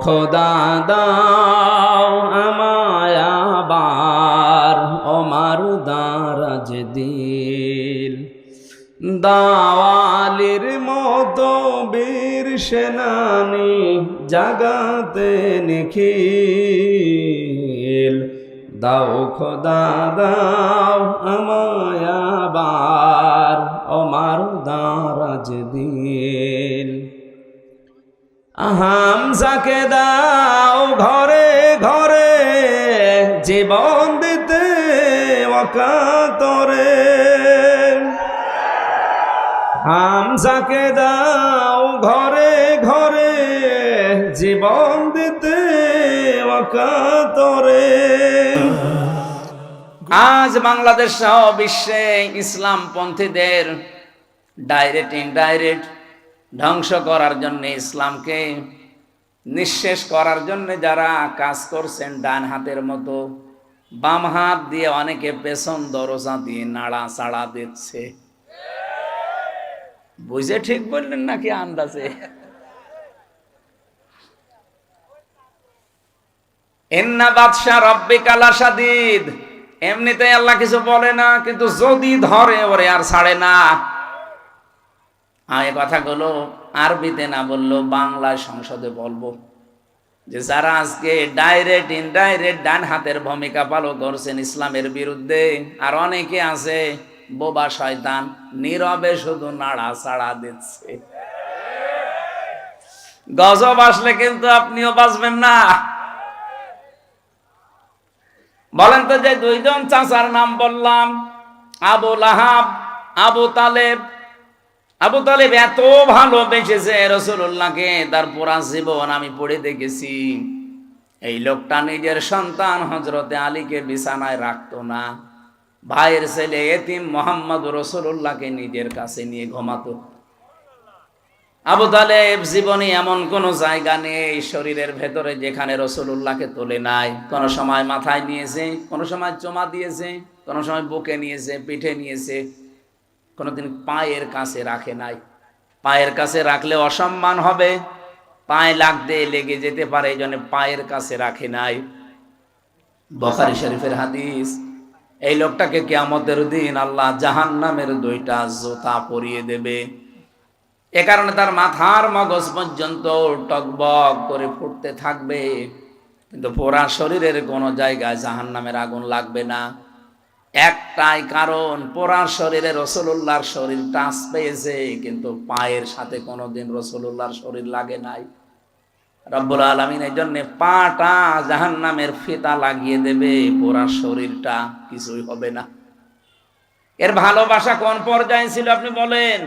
খোদা দাও আমায় আবার ওমার দারাজ দিল, দাওয়ালির মতো বীর সেনানি জাগাতে নিখিল, দাও খোদা দাও আমায় আবার ওমার দারাজ দিল। হামজাকে দাও ঘরে ঘরে জীবন দিতে ওয়াকাতরে, হামজাকে দাও ঘরে ঘরে জীবন দিতে ওয়াকাতরে। আজ বাংলাদেশ সহ বিশ্বে ইসলামপন্থীদের ডাইরেক্ট ইনডাইরেক্ট ধ্বংস করার জন্য, ইসলামকে নিঃশেষ করার জন্য যারা কাজ করছেন, ডান হাতের মতো বাম হাত দিয়ে অনেকে পেছন দরজা দিয়ে নাড়া চাড়া দিচ্ছে। বুঝে ঠিক বললেন নাকি আন্দাজে? ইন্না বাদশা রাব্বিকা লাশাদীদ। এমনিতেই আল্লাহ কিছু বলে না, কিন্তু যদি ধরে ওরে আর ছাড়ে না। এই কথাগুলো আরবিতে না বললো বাংলায় সংসদে বলবো, যে যারা আজকে ডাইরেক্ট ইনডাইরেক্ট ডান হাতের ভূমিকা পালন করছেন ইসলামের বিরুদ্ধে, আর অনেকে আছে বোবা শয়তান নীরবে শুধু নাড়া চাড়া দিচ্ছে। গজব আসলে কিন্তু আপনিও বাঁচবেন না। বলেন তো, যে দুইজন চাচার নাম বললাম, আবু লাহাব, আবু তালেব। আবু তালেব এত ভালোবেসেছে রাসূলুল্লাহকে, তার পুরা জীবন আমি পড়ে দেখেছি। এই লোকটা নিজের সন্তান হযরতে আলীকে বিছানায় রাখতো না, ভাইয়ের ছেলে এতিম মুহাম্মদ রাসূলুল্লাহকে নিজের কাছে নিয়ে ঘুমাতো। আবু তালেব জীবনে এমন কোন জায়গা নেই শরীরের ভেতরে যেখানে রাসূলুল্লাহকে তোলে নাই। কোন সময় মাথায় নিয়েছে, কোন সময় চোমা দিয়েছে, কোন সময় বুকে নিয়েছে, পিঠে নিয়েছে, কোনদিন পায়ের কাছে রাখে নাই। পায়ের কাছে রাখলে অসম্মান হবে, পায়ে লাগতে লেগে যেতে পারে, এই জন্য পায়ের কাছে রাখে নাই। বুখারী শরীফের হাদিস। এই লোকটাকে কিয়ামতের দিন আল্লাহ জাহান্নামের দুইটা জুতা পরিয়ে দেবে। এ কারণে তার মাথার মগজ পর্যন্ত টকবক করে ফুটতে থাকবে, কিন্তু পুরা শরীরের কোন জায়গায় জাহান্নামের আগুন লাগবে না। একটাই কারণ, পুরা শরীরে রাসূলুল্লাহর শরীর টাচ পেয়েছে, কিন্তু পায়ের সাথে কোনোদিন রাসূলুল্লাহর শরীর লাগে নাই। রব্বুল আলামিন এই জন্য পাটা জাহান্নামের ফিতা লাগিয়ে দেবে, পুরা শরীরটা কিছুই হবে না। এর ভালোবাসা কোন পর্যায়ে ছিল আপনি বলেন?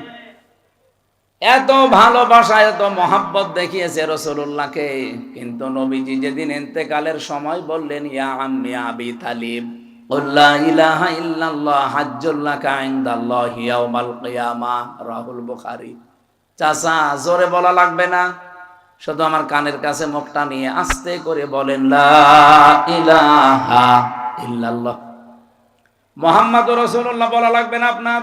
এত ভালোবাসা, এত মহাব্বত দেখিয়েছে রাসূলুল্লাহকে, কিন্তু নবীজি যেদিন ইন্তেকালের সময় বললেন, ইয়া আম্মি আবি তালিব লা ইলাহা ইল্লাল্লাহ হাজ্জুল লাকা ইনদাল্লাহি ইয়াউমাল কিয়ামাহ, রাহুল বুখারী। চাচা, জোরে বলা লাগবে না, শুধু আমার কানের কাছে মুখটা নিয়ে আস্তে করে বলেন, লা ইলাহা ইল্লাল্লাহ মুহাম্মাদুর রাসূলুল্লাহ বলা লাগবে না আপনার।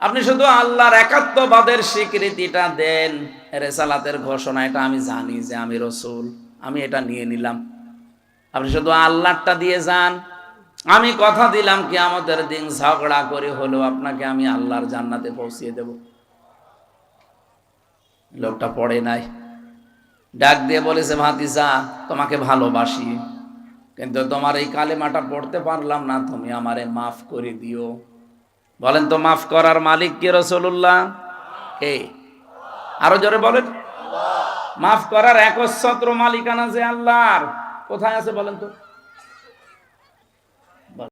আপনি শুধু আল্লাহর একাত্মবাদের স্বীকৃতিটা দেন, রিসালাতের ঘোষণা, এটা আমি জানি যে আমি রাসূল, আমি এটা নিয়ে নিলাম। আপনি শুধু আল্লাহটা দিয়ে যান। আমি কথা দিলাম কিয়ামতের দিন ঝগড়া করে হলো আপনাকে আমি আল্লাহর জান্নাতে পৌঁছিয়ে দেব। লোকটা পড়ে নাই, ডাক দিয়ে বলেছে, ভাতিজা তোমাকে ভালোবাসি, কিন্তু তোমার এই কালেমাটা পড়তে পারলাম না, তুমি আমারে মাফ করে দিও। বলেন তো, মাফ করার মালিক কে? রাসূলুল্লাহ। কে? আরো জোরে বলেন। মাফ করার একচ্ছত্র মালিকানা যে আল্লাহর। কোথায় আছে বলেন তো?